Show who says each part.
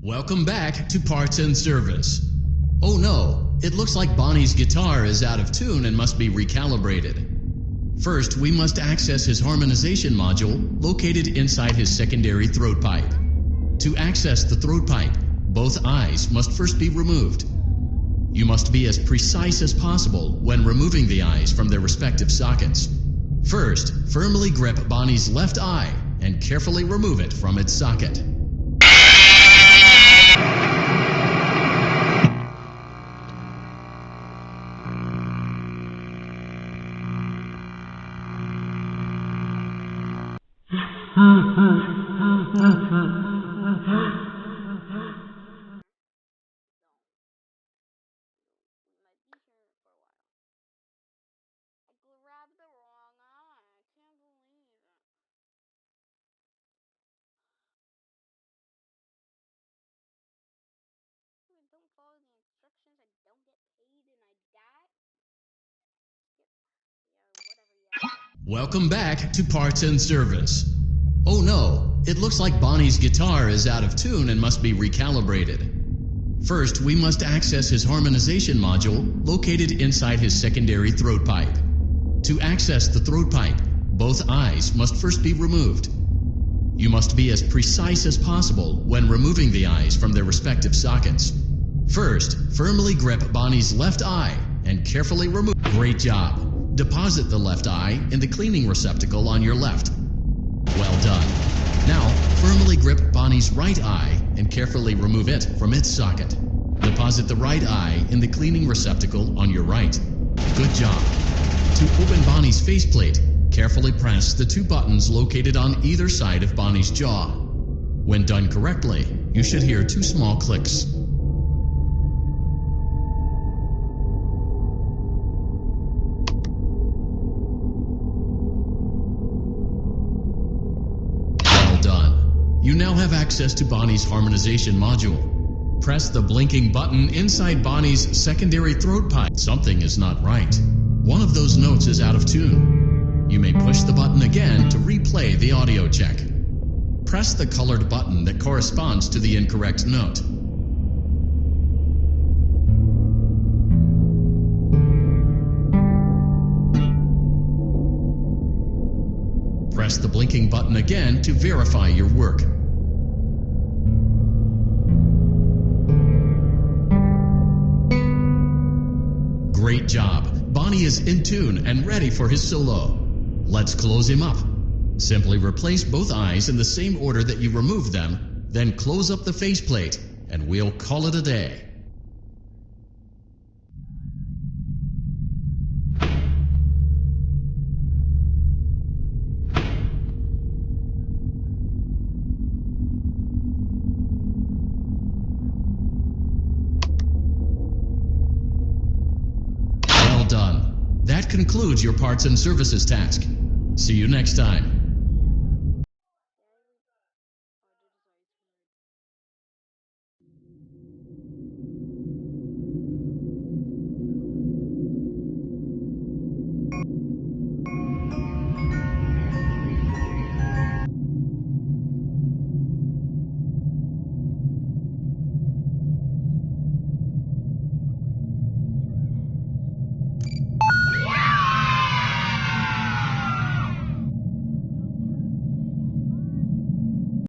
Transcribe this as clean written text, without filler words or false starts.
Speaker 1: Welcome back to Parts and Service. Oh no, it looks like Bonnie's guitar is out of tune and must be recalibrated. First, we must access his harmonization module located inside his secondary throat pipe. To access the throat pipe, both eyes must first be removed. You must be as precise as possible when removing the eyes from their respective sockets. First, firmly grip Bonnie's left eye and carefully remove it from its socket.
Speaker 2: Grabbed the wrong eye. I can't believe it. If I don't follow the instructions, I don't get paid and I die. Yep. Yeah, whatever, yeah.
Speaker 1: Welcome back to Parts and Service. Oh no, it looks like Bonnie's guitar is out of tune and must be recalibrated. First, we must access his harmonization module located inside his secondary throat pipe. To access the throat pipe, both eyes must first be removed. You must be as precise as possible when removing the eyes from their respective sockets. First, firmly grip Bonnie's left eye and carefully remove. Great job. Deposit the left eye in the cleaning receptacle on your left. Well done. Now, firmly grip Bonnie's right eye and carefully remove it from its socket. Deposit the right eye in the cleaning receptacle on your right. Good job. To open Bonnie's faceplate, carefully press the two buttons located on either side of Bonnie's jaw. When done correctly, you should hear two small clicks. Well done. You now have access to Bonnie's harmonization module. Press the blinking button inside Bonnie's secondary throat pipe. Something is not right. One of those notes is out of tune. You may push the button again to replay the audio check. Press the colored button that corresponds to the incorrect note. Press the blinking button again to verify your work. Great job. Bonnie is in tune and ready for his solo. Let's close him up. Simply replace both eyes in the same order that you removed them, then close up the faceplate, and we'll call it a day. Well done. That concludes your parts and services task. See you next time.